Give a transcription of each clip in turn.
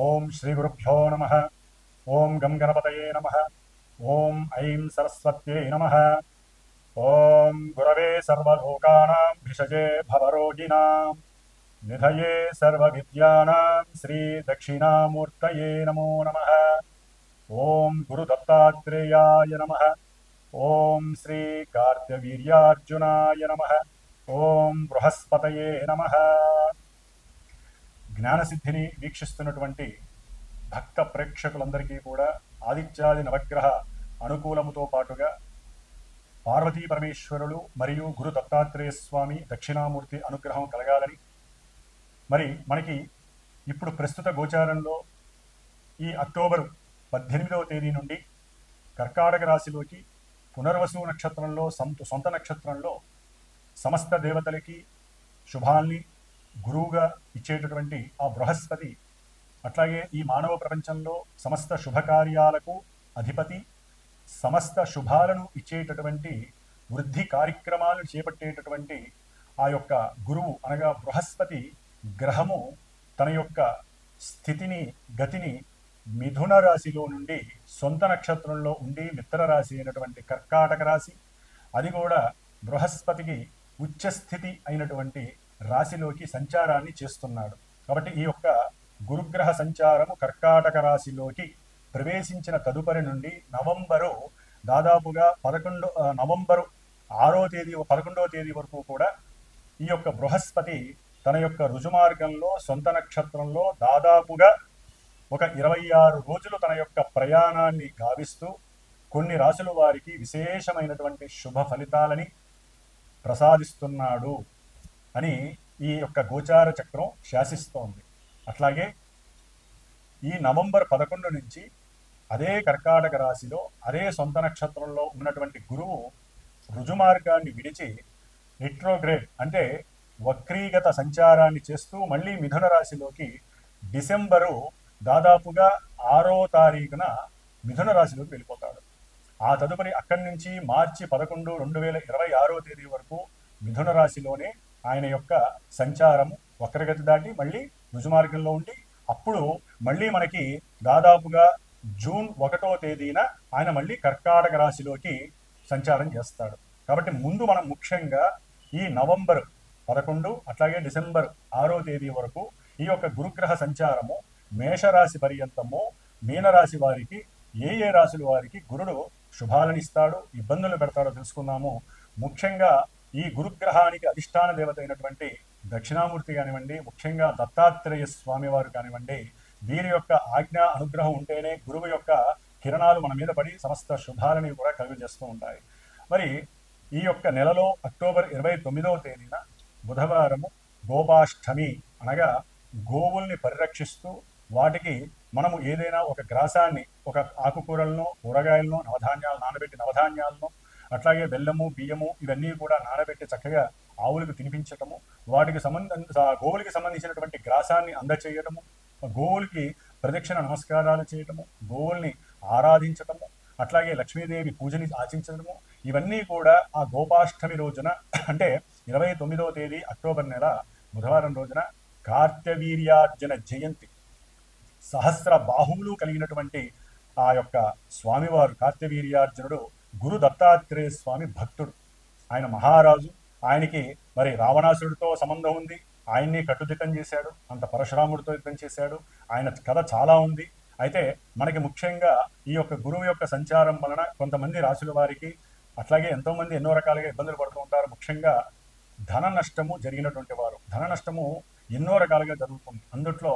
ఓం శ్రీ గురుభ్యో నమః. ఓం గం గణపతయే నమః. ఓం ఐం సరస్వత్యై నమః. ఓం గురవే సర్వలోకానాం భిషజే భవరోగిణాం నిధయే సర్వవిద్యానాం శ్రీ దక్షిణామూర్తయే నమో నమః. ఓం గురు దత్తాత్రేయాయ నమః. ఓం శ్రీ కార్త్యవీర్యార్జునాయ నమః. ఓం బృహస్పతయే నమః. జ్ఞానసిద్ధిని వీక్షిస్తున్నటువంటి భక్త ప్రేక్షకులందరికీ కూడా ఆదిత్యాది నవగ్రహ అనుకూలముతో పాటుగా పార్వతీ పరమేశ్వరులు మరియు గురు దత్తాత్రేయ స్వామి దక్షిణామూర్తి అనుగ్రహం కలగాలని, మరి మనకి ఇప్పుడు ప్రస్తుత గోచారంలో ఈ అక్టోబర్ 18వ తేదీ నుండి కర్కాటక రాశిలోకి పునర్వసు నక్షత్రంలో సొంత నక్షత్రంలో సమస్త దేవతలకి శుభాల్ని గురువుగా ఇచ్చేటటువంటి ఆ బృహస్పతి, అట్లాగే ఈ మానవ ప్రపంచంలో సమస్త శుభకార్యాలకు అధిపతి, సమస్త శుభాలను ఇచ్చేటటువంటి వృద్ధి కార్యక్రమాలు చేపట్టేటటువంటి ఆ యొక్క గురువు అనగా బృహస్పతి గ్రహము తన యొక్క స్థితిని గతిని మిథున రాశిలో నుండి సొంత నక్షత్రంలో ఉండి మిత్ర రాశి అయినటువంటి కర్కాటక రాశి, అది కూడా బృహస్పతికి ఉచ్చస్థితి అయినటువంటి రాశిలోకి సంచారాన్ని చేస్తున్నాడు. కాబట్టి ఈ యొక్క గురుగ్రహ సంచారము కర్కాటక రాశిలోకి ప్రవేశించిన తదుపరి నుండి నవంబరు దాదాపుగా నవంబరు 11వ తేదీ వరకు కూడా ఈ యొక్క బృహస్పతి తన యొక్క రుజుమార్గంలో సొంత నక్షత్రంలో దాదాపుగా ఒక 26 రోజులు తన యొక్క ప్రయాణాన్ని గావిస్తూ కొన్ని రాశుల వారికి విశేషమైనటువంటి శుభ ఫలితాలని ప్రసాదిస్తున్నాడు అని ఈ యొక్క గోచార చక్రం శాసిస్తోంది. అట్లాగే ఈ నవంబర్ 11 నుంచి అదే కర్కాటక రాశిలో అదే సొంత నక్షత్రంలో ఉన్నటువంటి గురువు రుజుమార్గాన్ని విడిచి రిట్రోగ్రేడ్ అంటే వక్రీగత సంచారాన్ని చేస్తూ మళ్ళీ మిథున రాశిలోకి డిసెంబరు దాదాపుగా 6వ తారీఖున మిథున రాశిలోకి వెళ్ళిపోతాడు. ఆ తదుపరి అక్కడి నుంచి మార్చి 11, 2026వ తేదీ వరకు మిథున రాశిలోనే ఆయన యొక్క సంచారము వక్రగతి దాటి మళ్ళీ రుజుమార్గంలో ఉండి అప్పుడు మళ్ళీ మనకి దాదాపుగా జూన్ 1వ తేదీన ఆయన మళ్ళీ కర్కాటక రాశిలోకి సంచారం చేస్తాడు. కాబట్టి ముందు మనం ముఖ్యంగా ఈ నవంబర్ 11 అట్లాగే డిసెంబర్ 6వ తేదీ వరకు ఈ యొక్క గురుగ్రహ సంచారము మేషరాశి పర్యంతము మీనరాశి వారికి ఏ రాశుల వారికి గురుడు శుభాలను ఇస్తాడు, ఇబ్బందులు పెడతాడో తెలుసుకుందాము. ముఖ్యంగా ఈ గురుగ్రహానికి అధిష్టాన దేవత అయినటువంటి దక్షిణామూర్తి కానివ్వండి, ముఖ్యంగా దత్తాత్రేయ స్వామి వారు కానివ్వండి, వీరి యొక్క ఆజ్ఞ అనుగ్రహం ఉంటేనే గురువు యొక్క కిరణాలు మన మీద పడి సమస్త శుభాలని కూడా కలుగజేస్తూ ఉంటాయి. మరి ఈ యొక్క నెలలో అక్టోబర్ 29వ తేదీన బుధవారము గోపాష్టమి అనగా గోవుల్ని పరిరక్షిస్తూ వాటికి మనము ఏదైనా ఒక గ్రాసాన్ని, ఒక ఆకుకూరలను, కూరగాయలను, నవధాన్యాలను అట్లాగే బెల్లము, బియ్యము ఇవన్నీ కూడా నానబెట్టి చక్కగా ఆవులకు తినిపించటము, వాటికి గోవులకి సంబంధించినటువంటి గ్రాసాన్ని అందచేయటము, గోవులకి ప్రదక్షిణ నమస్కారాలు చేయటము, గోవుల్ని ఆరాధించటము, అట్లాగే లక్ష్మీదేవి పూజని ఆచరించడము, ఇవన్నీ కూడా ఆ గోపాష్టమి రోజున అంటే 29వ తేదీ అక్టోబర్ నెల బుధవారం రోజున కార్త్యవీర్యార్జున జయంతి, సహస్ర బాహువులు కలిగినటువంటి ఆ యొక్క స్వామివారు కార్త్యవీర్యార్జునుడు గురు దత్తాత్రేయ స్వామి భక్తుడు. ఆయన మహారాజు, ఆయనకి మరి రావణాసుడితో సంబంధం ఉంది, ఆయన్ని కట్టుదిట్టం చేశాడు, అంత పరశురాముడితో యుద్ధం చేశాడు, ఆయన కథ చాలా ఉంది. అయితే మనకి ముఖ్యంగా ఈ యొక్క గురువు యొక్క సంచారం వలన కొంతమంది రాశుల వారికి అట్లాగే ఎంతోమంది ఎన్నో రకాలుగా ఇబ్బందులు పడుతూ ఉంటారు. ముఖ్యంగా ధన నష్టము జరిగినటువంటి వారు, ధన నష్టము ఎన్నో రకాలుగా జరుగుతుంది. అందుట్లో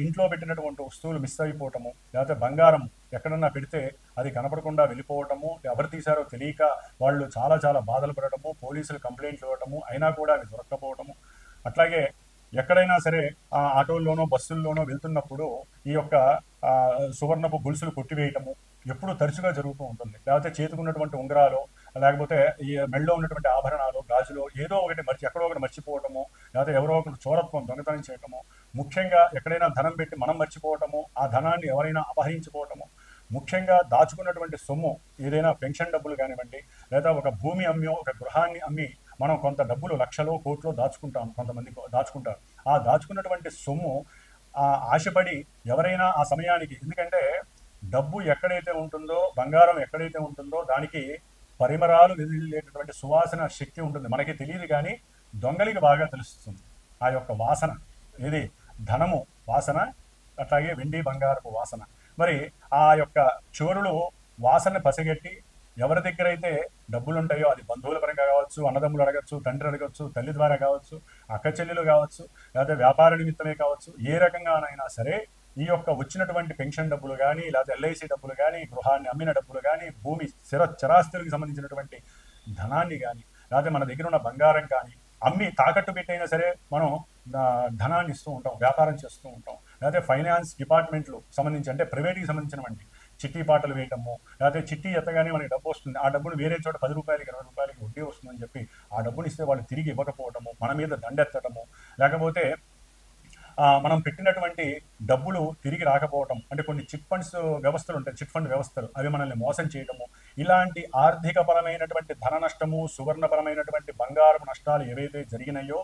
ఇంట్లో పెట్టినటువంటి వస్తువులు మిస్ అయిపోవటము, లేకపోతే బంగారం ఎక్కడన్నా పెడితే అది కనపడకుండా వెళ్ళిపోవటము, ఎవరు తీశారో తెలియక వాళ్ళు చాలా చాలా బాధలు పడటము, పోలీసులు కంప్లైంట్లు ఇవ్వటము, అయినా కూడా అవి దొరక్కపోవటము, అట్లాగే ఎక్కడైనా సరే ఆటోల్లోనో బస్సుల్లోనో వెళ్తున్నప్పుడు ఈ యొక్క సువర్ణపు గొలుసులు కొట్టివేయటము ఎప్పుడు తరచుగా జరుగుతూ ఉంటుంది. లేకపోతే చేతుకున్నటువంటి ఉంగరాలు, లేకపోతే ఈ మెళ్ళలో ఉన్నటువంటి ఆభరణాలు, గాజులు ఏదో ఒకటి ఎక్కడో ఒకటి మర్చిపోవటము, లేకపోతే ఎవరో ఒకటి చోరత్వం దొంగతనం చేయటము, ముఖ్యంగా ఎక్కడైనా ధనం పెట్టి మనం మర్చిపోవటము, ఆ ధనాన్ని ఎవరైనా అపహరించుకోవటము, ముఖ్యంగా దాచుకున్నటువంటి సొమ్ము ఏదైనా పెన్షన్ డబ్బులు కానివ్వండి, లేదా ఒక భూమి అమ్మి ఒక గృహాన్ని అమ్మి మనం కొంత డబ్బులు లక్షలో కోట్లో దాచుకుంటాం, కొంతమంది దాచుకుంటారు. ఆ దాచుకున్నటువంటి సొమ్ము ఆ ఆశపడి ఎవరైనా ఆ సమయానికి, ఎందుకంటే డబ్బు ఎక్కడైతే ఉంటుందో, బంగారం ఎక్కడైతే ఉంటుందో దానికి పరిమరాలు వెదిలేటటువంటి సువాసన శక్తి ఉంటుంది. మనకి తెలియదు కానీ దొంగలికి బాగా తెలుస్తుంది ఆ యొక్క వాసన. ఇది ధనము వాసన, అట్లాగే వెండి బంగారపు వాసన. మరి ఆ యొక్క చోరులు వాసన పసిగట్టి ఎవరి దగ్గర అయితే డబ్బులు ఉంటాయో, అది బంధువుల పరంగా కావచ్చు, అన్నదమ్ములు అడగచ్చు, తండ్రి అడగచ్చు, తల్లి ద్వారా కావచ్చు, అక్క చెల్లెలు కావచ్చు, లేకపోతే వ్యాపార నిమిత్తమే కావచ్చు, ఏ రకంగానైనా సరే ఈ యొక్క వచ్చినటువంటి పెన్షన్ డబ్బులు కానీ, లేకపోతే ఎల్ఐసి డబ్బులు కానీ, గృహాన్ని అమ్మిన డబ్బులు కానీ, భూమి చరాస్తులకు సంబంధించినటువంటి ధనాన్ని కానీ, లేకపోతే మన దగ్గర ఉన్న బంగారం కానీ అమ్మి తాకట్టు పెట్టైనా సరే మనం ధనాన్ని ఇస్తూ ఉంటాం, వ్యాపారం చేస్తూ ఉంటాం. లేకపోతే ఫైనాన్స్ డిపార్ట్మెంట్లు సంబంధించి, అంటే ప్రైవేట్కి సంబంధించినవంటి చిట్టి పాటలు వేయటము, లేకపోతే చిట్టి ఎత్తగానే మనకి డబ్బు వస్తుంది, ఆ డబ్బును వేరే చోట 10 రూపాయలకి 20 రూపాయలకి వడ్డీ వస్తుందని చెప్పి ఆ డబ్బుని ఇస్తే వాళ్ళు తిరిగి ఇవ్వకపోవటము, మన మీద దండెత్తడము, లేకపోతే మనం పెట్టినటువంటి డబ్బులు తిరిగి రాకపోవటం, అంటే కొన్ని చిట్ ఫండ్స్ వ్యవస్థలు ఉంటాయి, చిట్ ఫండ్ వ్యవస్థలు, అవి మనల్ని మోసం చేయటము, ఇలాంటి ఆర్థికపరమైనటువంటి ధన నష్టము, సువర్ణపరమైనటువంటి బంగారం నష్టాలు ఏవైతే జరిగినాయో,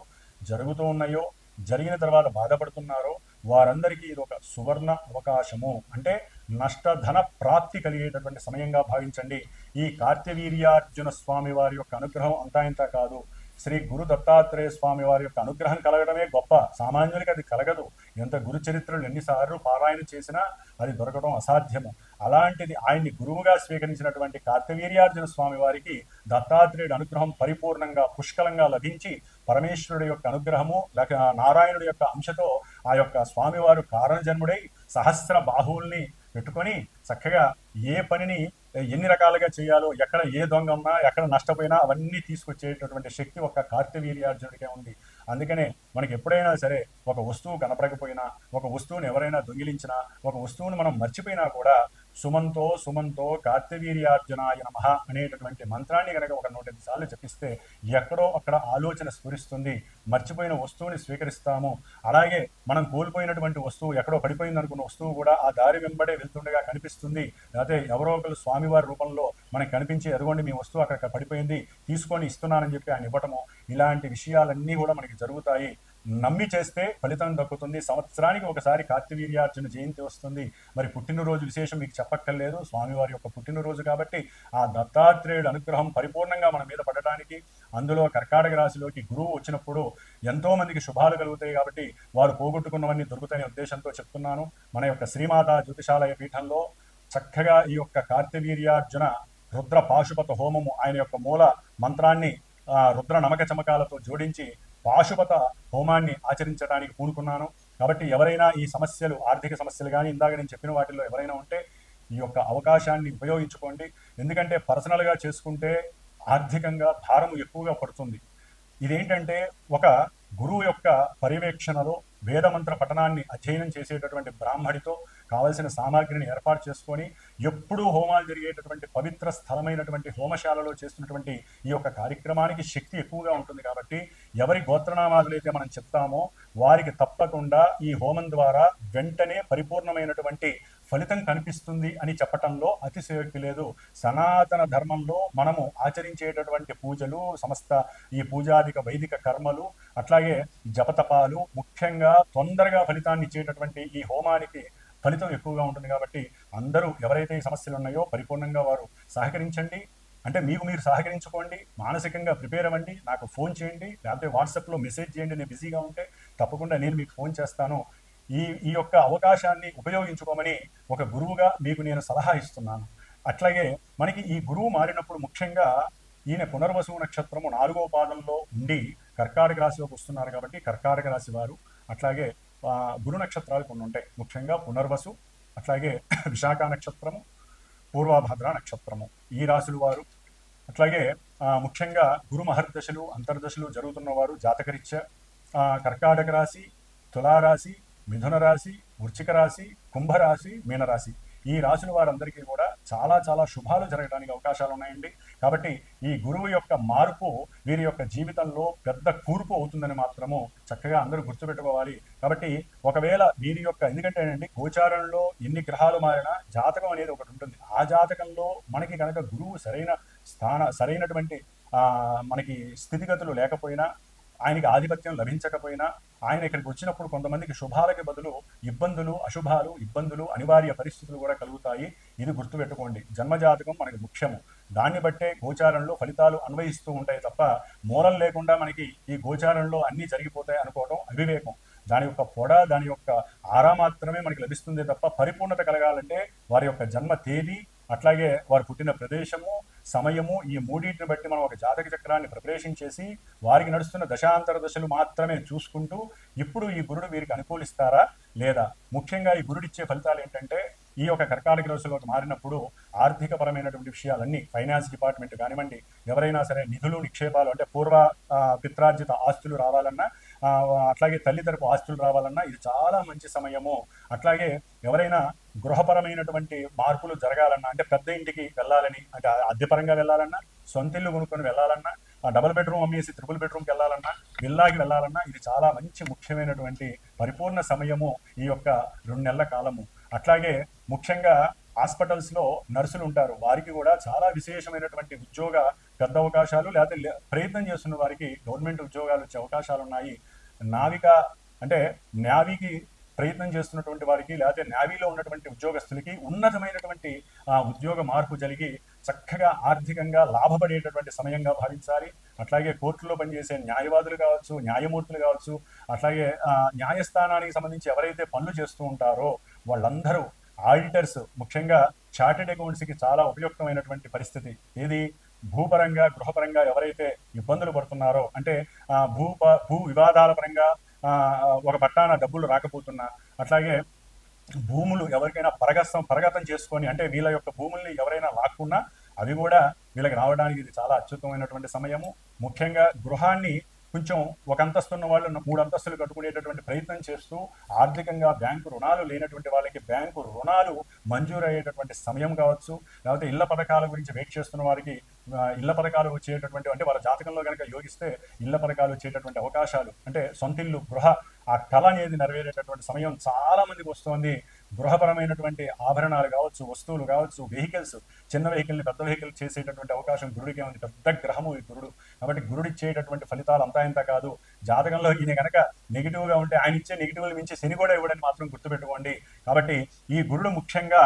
జరుగుతూ ఉన్నాయో, జరిగిన తర్వాత బాధపడుతున్నారో వారందరికీ ఇది ఒక సువర్ణ అవకాశము. అంటే నష్టధన ప్రాప్తి కలిగేటటువంటి సమయంగా భావించండి. ఈ కార్తవీర్యార్జున స్వామి వారి యొక్క అనుగ్రహం అంతా ఇంత కాదు. శ్రీ గురు దత్తాత్రేయ స్వామి వారి యొక్క అనుగ్రహం కలగడమే గొప్ప, సామాన్యులకి అది కలగదు. ఎంత గురు చరిత్రలు ఎన్నిసార్లు పారాయణ చేసినా అది దొరకడం అసాధ్యము. అలాంటిది ఆయన్ని గురువుగా స్వీకరించినటువంటి కార్తవీర్యార్జున స్వామి వారికి దత్తాత్రేయుడి అనుగ్రహం పరిపూర్ణంగా పుష్కలంగా లభించి, పరమేశ్వరుడి యొక్క అనుగ్రహము లేక నారాయణుడి యొక్క అంశతో ఆ యొక్క స్వామివారు కారణజన్ముడై సహస్ర బాహువుల్ని పెట్టుకొని చక్కగా ఏ పనిని ఎన్ని రకాలుగా చేయాలో, ఎక్కడ ఏ దొంగ ఉన్నా, ఎక్కడ నష్టపోయినా అవన్నీ తీసుకొచ్చేటటువంటి శక్తి ఒక కార్తవీర్యార్జునుడికే ఉంది. అందుకనే మనకి ఎప్పుడైనా సరే ఒక వస్తువు కనపడకపోయినా, ఒక వస్తువుని ఎవరైనా దొంగిలించినా, ఒక వస్తువుని మనం మర్చిపోయినా కూడా సుమంతో సుమంతో కార్తవీర్యార్జునాయ నమః అనేటటువంటి మంత్రాన్ని కనుక ఒక 108 సార్లు జపిస్తే ఎక్కడో అక్కడ ఆలోచన స్ఫురిస్తుంది, మర్చిపోయిన వస్తువుని స్వీకరిస్తాము. అలాగే మనం కోల్పోయినటువంటి వస్తువు, ఎక్కడో పడిపోయింది అనుకున్న వస్తువు కూడా ఆ దారి వెంబడే వెళ్తుండగా కనిపిస్తుంది. లేకపోతే ఎవరో ఒకరు స్వామివారి రూపంలో మనకి కనిపించి, ఎదుగోండి మీ వస్తువు అక్కడ పడిపోయింది, తీసుకొని ఇస్తున్నానని చెప్పి ఆయన ఇవ్వటము, ఇలాంటి విషయాలన్నీ కూడా మనకి జరుగుతాయి. నమ్మి చేస్తే ఫలితం దక్కుతుంది. సంవత్సరానికి ఒకసారి కార్తవీర్యార్జున జయంతి వస్తుంది. మరి పుట్టినరోజు విశేషం మీకు చెప్పక్కర్లేదు, స్వామివారి యొక్క పుట్టినరోజు కాబట్టి ఆ దత్తాత్రేయుడు అనుగ్రహం పరిపూర్ణంగా మన మీద పడటానికి, అందులో కర్కాటక రాశిలోకి గురువు వచ్చినప్పుడు ఎంతో మందికి శుభాలు కలుగుతాయి కాబట్టి వారు పోగొట్టుకున్నవన్నీ దొరుకుతాయనే ఉద్దేశంతో చెప్తున్నాను. మన యొక్క శ్రీమాతా జ్యోతిషాలయ పీఠంలో చక్కగా ఈ యొక్క కార్తవీర్యార్జున రుద్ర పాశుపత హోమము, ఆయన యొక్క మూల మంత్రాన్ని రుద్ర నమక చమకాలతో జోడించి పాశుపత హోమాన్ని ఆచరించడానికి పూనుకున్నాను. కాబట్టి ఎవరైనా ఈ సమస్యలు, ఆర్థిక సమస్యలు కానీ ఇందాక నేను చెప్పిన వాటిల్లో ఎవరైనా ఉంటే ఈ యొక్క అవకాశాన్ని ఉపయోగించుకోండి. ఎందుకంటే పర్సనల్గా చేసుకుంటే ఆర్థికంగా భారం ఎక్కువగా పడుతుంది. ఇదేంటంటే ఒక గురువు యొక్క పర్యవేక్షణలో వేదమంత్ర పఠనాన్ని అధ్యయనం చేసేటటువంటి బ్రాహ్మడితో కావలసిన సామాగ్రిని ఏర్పాటు చేసుకొని ఎప్పుడూ హోమాలు జరిగేటటువంటి పవిత్ర స్థలమైనటువంటి హోమశాలలో చేస్తున్నటువంటి ఈ యొక్క కార్యక్రమానికి శక్తి ఎక్కువగా ఉంటుంది. కాబట్టి ఎవరి గోత్రనామాదులైతే మనం చెప్తామో వారికి తప్పకుండా ఈ హోమం ద్వారా వెంటనే పరిపూర్ణమైనటువంటి ఫలితం కనిపిస్తుంది అని చెప్పటంలో అతిశయోక్తి లేదు. సనాతన ధర్మంలో మనము ఆచరించేటటువంటి పూజలు, సమస్త ఈ పూజాదిక వైదిక కర్మలు, అట్లాగే జపతపాలు, ముఖ్యంగా తొందరగా ఫలితాన్ని ఇచ్చేటటువంటి ఈ హోమానికి ఫలితం ఎక్కువగా ఉంటుంది. కాబట్టి అందరూ ఎవరైతే ఈ సమస్యలు ఉన్నాయో పరిపూర్ణంగా వారు సహకరించండి. అంటే మీకు మీరు సహకరించుకోండి, మానసికంగా ప్రిపేర్ అవ్వండి, నాకు ఫోన్ చేయండి, లేకపోతే వాట్సాప్లో మెసేజ్ చేయండి. నేను బిజీగా ఉంటే తప్పకుండా నేను మీకు ఫోన్ చేస్తాను. ఈ యొక్క అవకాశాన్ని ఉపయోగించుకోమని ఒక గురువుగా మీకు నేను సలహా ఇస్తున్నాను. అట్లాగే మనకి ఈ గురువు మారినప్పుడు ముఖ్యంగా ఈయన పునర్వసు నక్షత్రము 4వ పాదంలో ఉండి కర్కాటక రాశిలోకి వస్తున్నారు. కాబట్టి కర్కాటక రాశి వారు, అట్లాగే గురు నక్షత్రాలు కొన్ని ఉంటాయి, ముఖ్యంగా పునర్వసు, అట్లాగే విశాఖ నక్షత్రము, పూర్వభద్ర నక్షత్రము, ఈ రాశులు వారు, అట్లాగే ముఖ్యంగా గురు మహర్దశలు అంతర్దశలు జరుగుతున్న వారు జాతకరీత్యా కర్కాటక రాశి, తులారాశి, మిథున రాశి, వృశ్చిక రాశి, కుంభరాశి, మీనరాశి, ఈ రాశుల వారందరికీ కూడా చాలా చాలా శుభాలు జరగడానికి అవకాశాలు ఉన్నాయండి. కాబట్టి ఈ గురువు యొక్క మార్పు వీరి యొక్క జీవితంలో పెద్ద కూర్పు అవుతుందని మాత్రము చక్కగా అందరూ గుర్తుపెట్టుకోవాలి. కాబట్టి ఒకవేళ వీరి యొక్క, ఎందుకంటే అండి గోచారంలో ఎన్ని గ్రహాలు మారినా జాతకం అనేది ఒకటి ఉంటుంది. ఆ జాతకంలో మనకి కనుక గురువు సరైనటువంటి మనకి స్థితిగతులు లేకపోయినా, ఆయనకి ఆధిపత్యం లభించకపోయినా ఆయన ఇక్కడికి వచ్చినప్పుడు కొంతమందికి శుభాలకి బదులు ఇబ్బందులు, అశుభాలు, ఇబ్బందులు, అనివార్య పరిస్థితులు కూడా కలుగుతాయి. ఇది గుర్తుపెట్టుకోండి. జన్మజాతకం మనకి ముఖ్యము. దాన్ని బట్టే గోచారంలో ఫలితాలు అన్వయిస్తూ ఉంటాయి తప్ప మూలం లేకుండా మనకి ఈ గోచారంలో అన్నీ జరిగిపోతాయి అనుకోవడం అవివేకం. దాని యొక్క పొడ, దాని యొక్క ఆరా మాత్రమే మనకి లభిస్తుంది తప్ప పరిపూర్ణత కలగాలంటే వారి యొక్క జన్మ తేదీ, అట్లాగే వారు పుట్టిన ప్రదేశము, సమయము, ఈ మూడింటిని బట్టి మనం ఒక జాతక చక్రాన్ని ప్రిపరేషన్ చేసి వారికి నడుస్తున్న దశాంతర దశలు మాత్రమే చూసుకుంటూ ఇప్పుడు ఈ గురుడు వీరికి అనుకూలిస్తారా లేదా, ముఖ్యంగా ఈ గురుడిచ్చే ఫలితాలు ఏంటంటే ఈ యొక్క కర్కాటక రాశిలోకి మారినప్పుడు ఆర్థిక పరమైనటువంటి విషయాలన్నీ, ఫైనాన్స్ డిపార్ట్మెంట్ కానివ్వండి, ఎవరైనా సరే నిధులు నిక్షేపాలు అంటే పూర్వ పిత్రార్జిత ఆస్తులు రావాలన్నా, అట్లాగే తల్లి తరపు ఆస్తులు రావాలన్నా ఇది చాలా మంచి సమయము. అట్లాగే ఎవరైనా గృహపరమైనటువంటి మార్పులు జరగాలన్నా, అంటే పెద్ద ఇంటికి వెళ్ళాలని, అంటే అద్దెపరంగా వెళ్ళాలన్నా, సొంత ఇల్లు కొనుక్కొని వెళ్ళాలన్నా, డబుల్ బెడ్రూమ్ అమ్మేసి ట్రిపుల్ బెడ్రూమ్కి వెళ్ళాలన్నా, విల్లాకి వెళ్ళాలన్నా ఇది చాలా మంచి ముఖ్యమైనటువంటి పరిపూర్ణ సమయము ఈ యొక్క 2 నెలల కాలము. అట్లాగే ముఖ్యంగా హాస్పిటల్స్లో నర్సులు ఉంటారు, వారికి కూడా చాలా విశేషమైనటువంటి ఉద్యోగ పెద్ద అవకాశాలు, లేకపోతే ప్రయత్నం చేస్తున్న వారికి గవర్నమెంట్ ఉద్యోగాలు వచ్చే అవకాశాలు ఉన్నాయి. నావిక అంటే నేవీకి ప్రయత్నం చేస్తున్నటువంటి వారికి, లేకపోతే నేవీలో ఉన్నటువంటి ఉద్యోగస్తులకి ఉన్నతమైనటువంటి ఉద్యోగ మార్పు జరిగి చక్కగా ఆర్థికంగా లాభపడేటటువంటి సమయంగా భావించాలి. అట్లాగే కోర్టులో పనిచేసే న్యాయవాదులు కావచ్చు, న్యాయమూర్తులు కావచ్చు, అట్లాగే న్యాయస్థానానికి సంబంధించి ఎవరైతే పనులు చేస్తూ ఉంటారో వాళ్ళందరూ, ఆడిటర్స్, ముఖ్యంగా చార్టెడ్ అకౌంట్స్కి చాలా ఉపయుక్తమైనటువంటి పరిస్థితి. ఏది భూపరంగా, గృహపరంగా ఎవరైతే ఇబ్బందులు పడుతున్నారో, అంటే భూ వివాదాల పరంగా ఒక పట్టాన డబ్బులు రాకపోతున్నా, అట్లాగే భూములు ఎవరికైనా పరగతం చేసుకొని, అంటే వీళ్ళ యొక్క భూముల్ని ఎవరైనా లాక్కున్నా అవి కూడా వీళ్ళకి రావడానికి ఇది చాలా అద్భుతమైనటువంటి సమయము. ముఖ్యంగా గృహాన్ని కొంచెం ఒక అంతస్తున్న వాళ్ళు 3 అంతస్తులు కట్టుకునేటటువంటి ప్రయత్నం చేస్తూ, ఆర్థికంగా బ్యాంకు రుణాలు లేనటువంటి వాళ్ళకి బ్యాంకు రుణాలు మంజూరు అయ్యేటటువంటి సమయం కావచ్చు, లేకపోతే ఇళ్ల పథకాల గురించి వెయిట్ చేస్తున్న వారికి ఇళ్ల పథకాలు వచ్చేటటువంటి, అంటే వాళ్ళ జాతకంలో కనుక యోగిస్తే ఇళ్ల పథకాలు వచ్చేటటువంటి అవకాశాలు, అంటే సొంతిల్లు, గృహ ఆ కళ అనేది నెరవేరేటటువంటి సమయం చాలా మందికి వస్తుంది. గృహపరమైనటువంటి ఆభరణాలు కావచ్చు, వస్తువులు కావచ్చు, వెహికల్స్, చిన్న వెహికల్ని పెద్ద వెహికల్ చేసేటటువంటి అవకాశం గురుడికే ఉంది. పెద్ద గ్రహము ఈ గురుడు. కాబట్టి గురుడు ఇచ్చేటటువంటి ఫలితాలు అంతా ఇంత కాదు. జాతకంలో ఈయన కనుక నెగిటివ్గా ఉంటే ఆయన ఇచ్చే నెగిటివ్లు మించి శని కూడా ఇవ్వడని మాత్రం గుర్తుపెట్టుకోండి. కాబట్టి ఈ గురుడు ముఖ్యంగా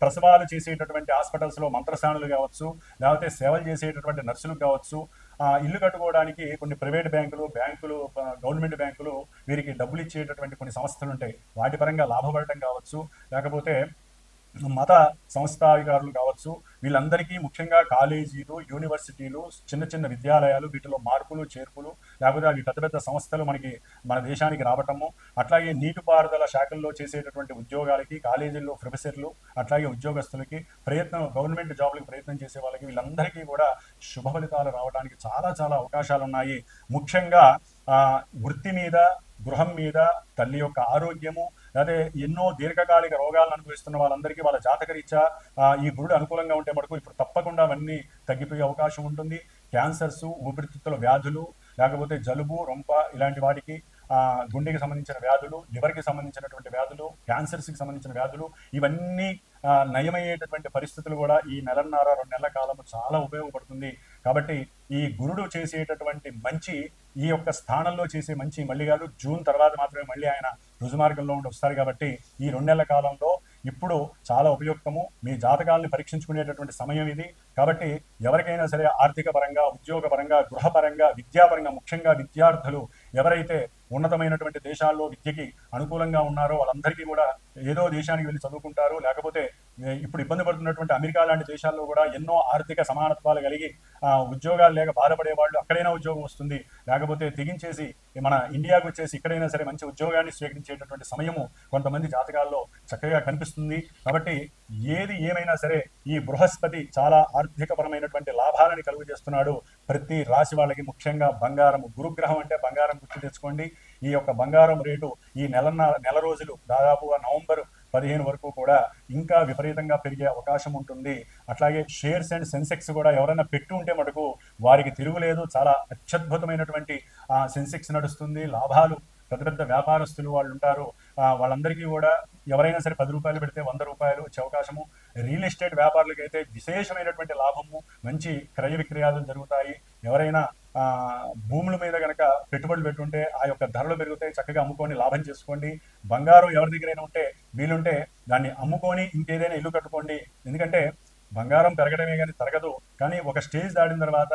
ప్రసవాలు చేసేటటువంటి హాస్పిటల్స్లో మంత్రస్థానులు కావచ్చు, లేకపోతే సేవలు చేసేటటువంటి నర్సులు కావచ్చు, ఇల్లు కట్టుకోవడానికి కొన్ని ప్రైవేట్ బ్యాంకులు, గవర్నమెంట్ బ్యాంకులు వీరికి డబ్బులు ఇచ్చేటటువంటి కొన్ని సంస్థలు ఉంటాయి. వాటి పరంగా లాభపడటం కావచ్చు, లేకపోతే మత సంస్థాధికారులు కావచ్చు, వీళ్ళందరికీ ముఖ్యంగా కాలేజీలు, యూనివర్సిటీలు, చిన్న చిన్న విద్యాలయాలు, వీటిలో మార్పులు చేర్పులు, లేకపోతే అవి పెద్ద పెద్ద సంస్థలు మన దేశానికి రావటము, అట్లాగే నీటిపారుదల శాఖల్లో చేసేటటువంటి ఉద్యోగాలకి, కాలేజీల్లో ప్రొఫెసర్లు, అట్లాగే ఉద్యోగస్తులకి గవర్నమెంట్ జాబ్లకు ప్రయత్నం చేసే వాళ్ళకి, వీళ్ళందరికీ కూడా శుభ ఫలితాలు రావడానికి చాలా చాలా అవకాశాలు ఉన్నాయి. ముఖ్యంగా వృత్తి మీద, గృహం మీద, తల్లి యొక్క ఆరోగ్యము, అదే ఎన్నో దీర్ఘకాలిక రోగాలను అనుభవిస్తున్న వాళ్ళందరికీ వాళ్ళ జాతకరీత్యా ఈ గురుడు అనుకూలంగా ఉంటే మటుకు ఇప్పుడు తప్పకుండా అవన్నీ తగ్గిపోయే అవకాశం ఉంటుంది. క్యాన్సర్స్, ఊపిరితిత్తుల వ్యాధులు, లేకపోతే జలుబు, రొంప ఇలాంటి వాటికి, గుండెకి సంబంధించిన వ్యాధులు, లివర్కి సంబంధించినటువంటి వ్యాధులు, క్యాన్సర్స్కి సంబంధించిన వ్యాధులు, ఇవన్నీ నయమయ్యేటటువంటి పరిస్థితులు కూడా ఈ 1.5-2 నెలల కాలము చాలా ఉపయోగపడుతుంది. కాబట్టి ఈ గురుడు చేసేటటువంటి మంచి, ఈ యొక్క స్థానంలో చేసే మంచి మళ్ళీ కాదు, జూన్ తర్వాత మాత్రమే మళ్ళీ ఆయన రుజుమార్గంలో ఉండి వస్తారు. కాబట్టి ఈ 2 నెలల కాలంలో ఇప్పుడు చాలా ఉపయుక్తము. మీ జాతకాలను పరీక్షించుకునేటటువంటి సమయం ఇది. కాబట్టి ఎవరికైనా సరే ఆర్థిక పరంగా, ఉద్యోగ పరంగా, గృహపరంగా, విద్యాపరంగా, ముఖ్యంగా విద్యార్థులు ఎవరైతే ఉన్నతమైనటువంటి దేశాల్లో విద్యకి అనుకూలంగా ఉన్నారో వాళ్ళందరికీ కూడా ఏదో దేశానికి వెళ్ళి చదువుకుంటారు, లేకపోతే ఇప్పుడు ఇబ్బంది పడుతున్నటువంటి అమెరికా లాంటి దేశాల్లో కూడా ఎన్నో ఆర్థిక సమానత్వాలు కలిగి ఉద్యోగాలు లేక బాధపడే వాళ్ళు అక్కడైనా ఉద్యోగం వస్తుంది, లేకపోతే తెగించేసి మన ఇండియాకు వచ్చేసి ఇక్కడైనా సరే మంచి ఉద్యోగాన్ని స్వీకరించేటటువంటి సమయము కొంతమంది జాతకాల్లో చక్కగా కనిపిస్తుంది. కాబట్టి ఏది ఏమైనా సరే ఈ బృహస్పతి చాలా ఆర్థికపరమైనటువంటి లాభాలను కలుగు చేస్తున్నాడు ప్రతి రాశి వాళ్ళకి. ముఖ్యంగా బంగారం, గురుగ్రహం అంటే బంగారం గుర్తు తెచ్చుకోండి. ఈ యొక్క బంగారం రేటు ఈ నెల రోజులు దాదాపుగా నవంబర్ 15 వరకు కూడా ఇంకా విపరీతంగా పెరిగే అవకాశం ఉంటుంది. అట్లాగే షేర్స్ అండ్ సెన్సెక్స్ కూడా ఎవరైనా పెట్టి ఉంటే మటుకు వారికి తిరుగులేదు. చాలా అత్యద్భుతమైనటువంటి సెన్సెక్స్ నడుస్తుంది. లాభాలు, పెద్ద పెద్ద వ్యాపారస్తులు వాళ్ళు ఉంటారు, వాళ్ళందరికీ కూడా ఎవరైనా సరే 10 రూపాయలు పెడితే 100 రూపాయలు వచ్చే అవకాశము. రియల్ ఎస్టేట్ వ్యాపారులకి అయితే విశేషమైనటువంటి లాభము, మంచి క్రయ విక్రయాలు జరుగుతాయి. ఎవరైనా భూముల మీద కనుక పెట్టుబడులు పెట్టుంటే ఆ యొక్క ధరలు పెరుగుతాయి, చక్కగా అమ్ముకొని లాభం చేసుకోండి. బంగారం ఎవరి దగ్గరైనా ఉంటే వీలుంటే దాన్ని అమ్ముకొని ఇంకేదైనా ఇల్లు కట్టుకోండి. ఎందుకంటే బంగారం పెరగడమే కానీ తరగదు. కానీ ఒక స్టేజ్ దాటిన తర్వాత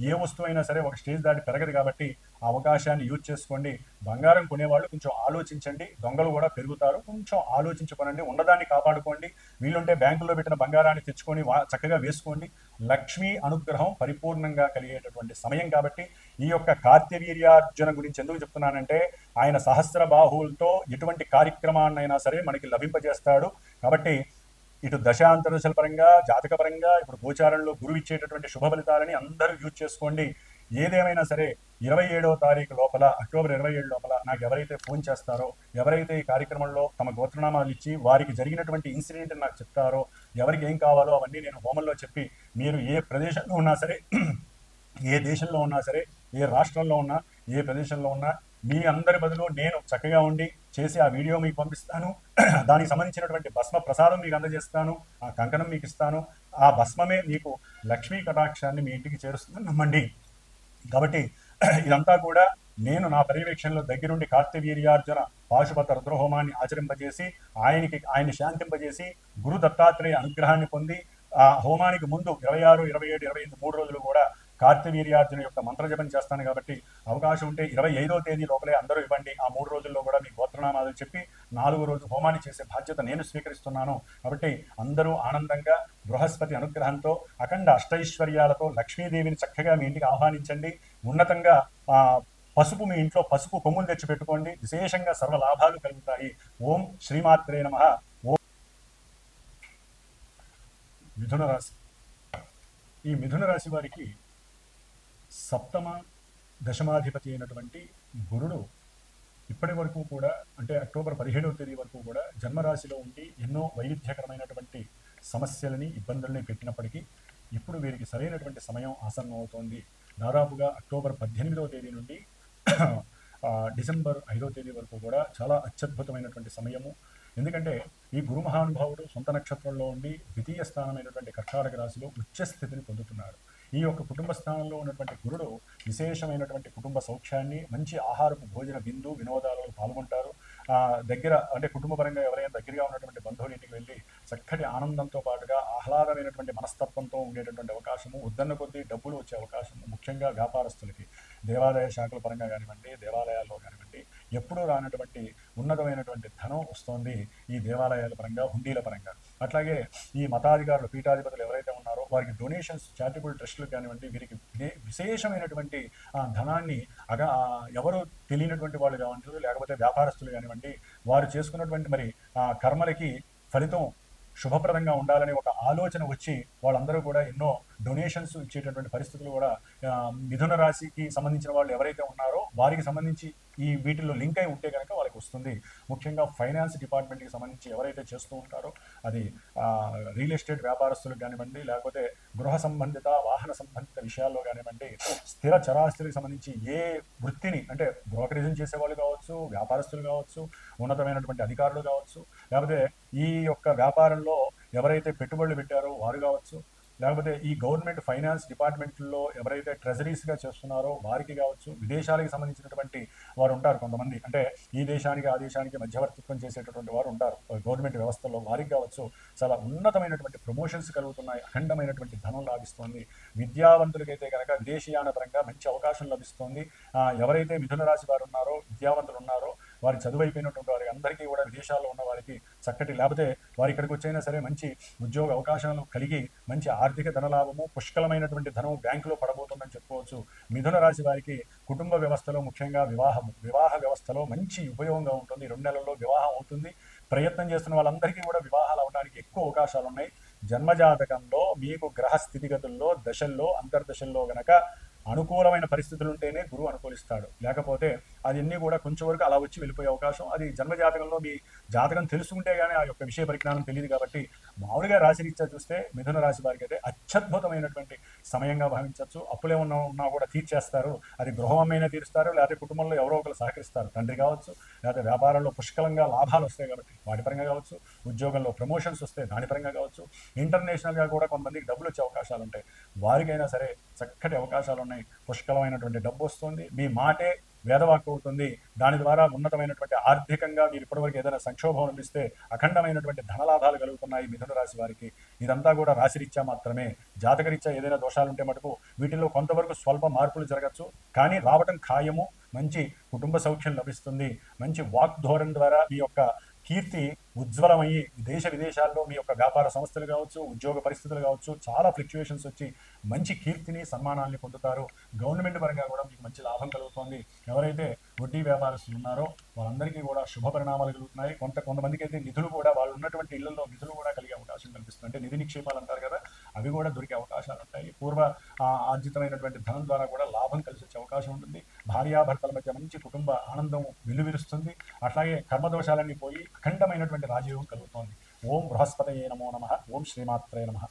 ఏ వస్తువు అయినా సరే ఒక స్టేజ్ దాటి పెరగదు కాబట్టి ఆ అవకాశాన్ని యూజ్ చేసుకోండి. బంగారం కొనేవాళ్ళు కొంచెం ఆలోచించండి, దొంగలు కూడా పెరుగుతారు, కొంచెం ఆలోచించుకోనండి, ఉన్నదాన్ని కాపాడుకోండి. వీలుంటే బ్యాంకుల్లో పెట్టిన బంగారాన్ని తెచ్చుకొని చక్కగా వేసుకోండి. లక్ష్మీ అనుగ్రహం పరిపూర్ణంగా కలిగేటటువంటి సమయం కాబట్టి ఈ యొక్క కార్తవీర్యార్జున గురించి ఎందుకు చెప్తున్నానంటే ఆయన సహస్ర బాహువులతో ఎటువంటి కార్యక్రమాన్నైనా సరే మనకి లభింపజేస్తాడు. కాబట్టి ఇటు దశాంతరదశల పరంగా, జాతక పరంగా, ఇప్పుడు గోచారంలో గురువు ఇచ్చేటటువంటి శుభ ఫలితాలని అందరూ యూజ్ చేసుకోండి. ఏదేమైనా సరే 27వ తారీఖు లోపల, అక్టోబర్ 27 లోపల నాకు ఎవరైతే ఫోన్ చేస్తారో, ఎవరైతే ఈ కార్యక్రమంలో తమ గోత్రనామాలు ఇచ్చి వారికి జరిగినటువంటి ఇన్సిడెంట్ నాకు చెప్తారో, ఎవరికి ఏం కావాలో అవన్నీ నేను హోమంలో చెప్పి, మీరు ఏ ప్రదేశంలో ఉన్నా సరే, ఏ దేశంలో ఉన్నా సరే, ఏ రాష్ట్రంలో ఉన్నా, ఏ ప్రదేశంలో ఉన్నా, మీ అందరి బదులు నేను చక్కగా ఉండి చేసి ఆ వీడియో మీకు పంపిస్తాను. దానికి సంబంధించినటువంటి భస్మ ప్రసాదం మీకు అందజేస్తాను, ఆ కంకణం మీకు ఇస్తాను. ఆ భస్మమే మీకు లక్ష్మీ కటాక్షాన్ని మీ ఇంటికి చేరుస్తుందని నమ్మండి. కాబట్టి ఇదంతా కూడా నేను నా పర్యవేక్షణలో దగ్గరుండి కార్తవీర్యార్జున పాశుపత రుద్రహోమాన్ని ఆచరింపజేసి ఆయన్ని శాంతింపజేసి గురు దత్తాత్రేయ అనుగ్రహాన్ని పొంది ఆ హోమానికి ముందు 26, 27, 28 3 రోజులు కూడా కార్తవీర్యార్జున యొక్క మంత్రజపం చేస్తాను. కాబట్టి అవకాశం ఉంటే 25వ తేదీ లోపలే అందరూ ఇవ్వండి. ఆ 3 రోజుల్లో కూడా మీ గోత్రనామాలు చెప్పి 4వ రోజు హోమాన్ని చేసే బాధ్యత నేను స్వీకరిస్తున్నాను. కాబట్టి అందరూ ఆనందంగా బృహస్పతి అనుగ్రహంతో అఖండ అష్టైశ్వర్యాలతో లక్ష్మీదేవిని చక్కగా మీ ఇంటికి ఆహ్వానించండి. ఉన్నతంగా పసుపు, మీ ఇంట్లో పసుపు కొమ్ములు తెచ్చి పెట్టుకోండి. విశేషంగా సర్వ లాభాలు కలుగుతాయి. ఓం శ్రీమాత్రే నమః. ఓం మిథున రాశి. ఈ మిథున రాశి వారికి సప్తమ దశమాధిపతి అయినటువంటి గురుడు ఇప్పటి వరకు కూడా, అంటే అక్టోబర్ 17వ తేదీ వరకు కూడా జన్మరాశిలో ఉండి ఎన్నో వైవిధ్యకరమైనటువంటి సమస్యలని, ఇబ్బందుల్ని పెట్టినప్పటికీ ఇప్పుడు వీరికి సరైనటువంటి సమయం ఆసన్నం అవుతోంది. దాదాపుగా అక్టోబర్ 18వ తేదీ నుండి డిసెంబర్ 5వ తేదీ వరకు కూడా చాలా అత్యద్భుతమైనటువంటి సమయము. ఎందుకంటే ఈ గురు మహానుభావుడు సొంత నక్షత్రంలో ఉండి ద్వితీయ స్థానమైనటువంటి కర్కాటక రాశిలో ఉచ్చస్థితిని పొందుతున్నారు. ఈ యొక్క కుటుంబ స్థానంలో ఉన్నటువంటి గురుడు విశేషమైనటువంటి కుటుంబ సౌఖ్యాన్ని, మంచి ఆహారపు భోజన విందు వినోదాలలో పాల్గొంటారు. దగ్గర అంటే కుటుంబపరంగా ఎవరైనా దగ్గరగా ఉన్నటువంటి బంధువుల ఇంటికి వెళ్ళి చక్కటి ఆనందంతో పాటుగా ఆహ్లాదమైనటువంటి మనస్తత్వంతో ఉండేటటువంటి అవకాశము, ఉద్దన్న కొద్దీ డబ్బులు వచ్చే అవకాశము, ముఖ్యంగా వ్యాపారస్తులకి దేవాదాయ శాఖల పరంగా కానివ్వండి, దేవాలయాల్లో కానివ్వండి, ఎప్పుడూ రానటువంటి ఉన్నతమైనటువంటి ధనం వస్తోంది ఈ దేవాలయాల పరంగా, హుండీల పరంగా. అట్లాగే ఈ మతాధికారులు, పీఠాధిపతులు ఎవరైతే ఉన్నారో వారికి డొనేషన్స్, చారిటబుల్ ట్రస్టులు కానివ్వండి, వీరికి విశేషమైనటువంటి ధనాన్ని ఎవరు తెలియనటువంటి వాళ్ళు కావచ్చు, లేకపోతే వ్యాపారస్తులు కానివ్వండి, వారు చేసుకున్నటువంటి మరి కర్మలకి ఫలితం శుభప్రదంగా ఉండాలని ఒక ఆలోచన వచ్చి వాళ్ళందరూ కూడా ఎన్నో డొనేషన్స్ ఇచ్చేటటువంటి పరిస్థితులు కూడా మిథున రాశికి సంబంధించిన వాళ్ళు ఎవరైతే ఉన్నారో వారికి సంబంధించి ఈ వీటిల్లో లింక్ అయి ఉంటే కనుక వాళ్ళకి వస్తుంది. ముఖ్యంగా ఫైనాన్స్ డిపార్ట్మెంట్కి సంబంధించి ఎవరైతే చేస్తూ ఉంటారో, అది రియల్ ఎస్టేట్ వ్యాపారస్తులకు కానివ్వండి, లేకపోతే గృహ సంబంధిత, వాహన సంబంధిత విషయాల్లో కానివ్వండి, స్థిర చరాస్తులకు సంబంధించి ఏ వృత్తిని, అంటే బ్రోకరేజం చేసేవాళ్ళు కావచ్చు, వ్యాపారస్తులు కావచ్చు, ఉన్నతమైనటువంటి అధికారులు కావచ్చు, లేకపోతే ఈ యొక్క వ్యాపారంలో ఎవరైతే పెట్టుబడులు పెట్టారో వారు కావచ్చు, లేకపోతే ఈ గవర్నమెంట్ ఫైనాన్స్ డిపార్ట్మెంట్లో ఎవరైతే ట్రెజరీస్గా చేస్తున్నారో వారికి కావచ్చు, విదేశాలకు సంబంధించినటువంటి వారు ఉంటారు కొంతమంది, అంటే ఈ దేశానికి ఆ దేశానికి మధ్యవర్తిత్వం చేసేటటువంటి వారు ఉంటారు గవర్నమెంట్ వ్యవస్థలో, వారికి కావచ్చు చాలా ఉన్నతమైనటువంటి ప్రమోషన్స్ కలుగుతున్నాయి, అఖండమైనటువంటి ధనం లాభిస్తోంది. విద్యావంతులకైతే కనుక విదేశీయాన పరంగా మంచి అవకాశం లభిస్తోంది. ఎవరైతే మిథున రాశి వారు ఉన్నారో, విద్యావంతులు ఉన్నారో, వారి చదువు అయిపోయినటువంటి వారి అందరికీ కూడా విదేశాల్లో ఉన్న వారికి చక్కటి, లేకపోతే వారి ఇక్కడికి వచ్చైనా సరే మంచి ఉద్యోగ అవకాశాలు కలిగి మంచి ఆర్థిక ధనలాభము, పుష్కలమైనటువంటి ధనం బ్యాంకులో పడబోతుందని చెప్పుకోవచ్చు. మిథున రాశి వారికి కుటుంబ వ్యవస్థలో, ముఖ్యంగా వివాహ వ్యవస్థలో మంచి ఉపయోగంగా ఉంటుంది. 2 నెలల్లో వివాహం అవుతుంది. ప్రయత్నం చేస్తున్న వాళ్ళందరికీ కూడా వివాహాలు అవడానికి ఎక్కువ అవకాశాలు ఉన్నాయి. జన్మజాతకంలో మీకు గ్రహ స్థితిగతుల్లో, దశల్లో, అంతర్దశల్లో గనక అనుకూలమైన పరిస్థితులు ఉంటేనే గురువు అనుకూలిస్తాడు. లేకపోతే అదన్నీ కూడా కొంచెం వరకు అలా వచ్చి వెళ్ళిపోయే అవకాశం. అది జన్మజాతకంలో మీ జాతకం తెలుసుకుంటే కానీ ఆ యొక్క విషయ పరిజ్ఞానం తెలియదు. కాబట్టి మామూలుగా రాశిరీత్యా చూస్తే మిథున రాశి వారికి అయితే అత్యద్భుతమైనటువంటి సమయంగా భావించవచ్చు. అప్పులే ఉన్నా కూడా తీర్చేస్తారు. అది గృహమైనా తీరుస్తారు, లేకపోతే కుటుంబంలో ఎవరో ఒకరు సహకరిస్తారు. తండ్రి కావచ్చు, లేకపోతే వ్యాపారంలో పుష్కలంగా లాభాలు వస్తాయి కాబట్టి వాటి పరంగా కావచ్చు, ఉద్యోగంలో ప్రమోషన్స్ వస్తే దాని పరంగా కావచ్చు, ఇంటర్నేషనల్గా కూడా కొంతమందికి డబ్బులు వచ్చే అవకాశాలు ఉంటాయి. వారికైనా సరే చక్కటి అవకాశాలు ఉన్నాయి. పుష్కలమైనటువంటి డబ్బు వస్తుంది. మీ మాటే వేదవాక్కు అవుతుంది. దాని ద్వారా ఉన్నతమైనటువంటి ఆర్థికంగా మీరు ఇప్పటివరకు ఏదైనా సంక్షోభం అనిపిస్తే అఖండమైనటువంటి ధనలాభాలు కలుగుతున్నాయి మిథున రాశి వారికి. ఇదంతా కూడా రాశిరీత్యా మాత్రమే. జాతకరీత్యా ఏదైనా దోషాలు ఉంటే మటుకు వీటిల్లో కొంతవరకు స్వల్ప మార్పులు జరగచ్చు, కానీ రావటం ఖాయము. మంచి కుటుంబ సౌఖ్యం లభిస్తుంది. మంచి వాక్ ధోరణి ద్వారా మీ యొక్క కీర్తి ఉజ్వలమయ్యి దేశ విదేశాల్లో మీ యొక్క వ్యాపార సంస్థలు కావచ్చు, ఉద్యోగ పరిస్థితులు కావచ్చు, చాలా ఫ్లక్చుయేషన్స్ వచ్చి మంచి కీర్తిని సన్మానాన్ని పొందుతారు. గవర్నమెంట్ పరంగా కూడా మీకు మంచి లాభం కలుగుతుంది. ఎవరైతే వడ్డీ వ్యాపారస్తులు ఉన్నారో వాళ్ళందరికీ కూడా శుభ పరిణామాలు కలుగుతున్నాయి. కొంతమందికి అయితే నిధులు కూడా, వాళ్ళు ఉన్నటువంటి ఇళ్లలో నిధులు కూడా కలిగే అవకాశం కనిపిస్తుంది. అంటే నిధి నిక్షేపాలు అంటారు కదా, అవి కూడా దొరికే అవకాశాలు ఉంటాయి. పూర్వ ఆర్జితమైనటువంటి ధనం ద్వారా కూడా లాభం కలిసి వచ్చే అవకాశం ఉంటుంది. భార్యాభర్తల మధ్య మంచి కుటుంబ ఆనందం వెల్లువిరుస్తుంది. అట్లాగే కర్మదోషాలన్నీ పోయి అఖండమైనటువంటి రాజయోగం కలుగుతోంది. ఓం బృహస్పతయే నమో నమః. ఓం శ్రీమాత్రే నమః.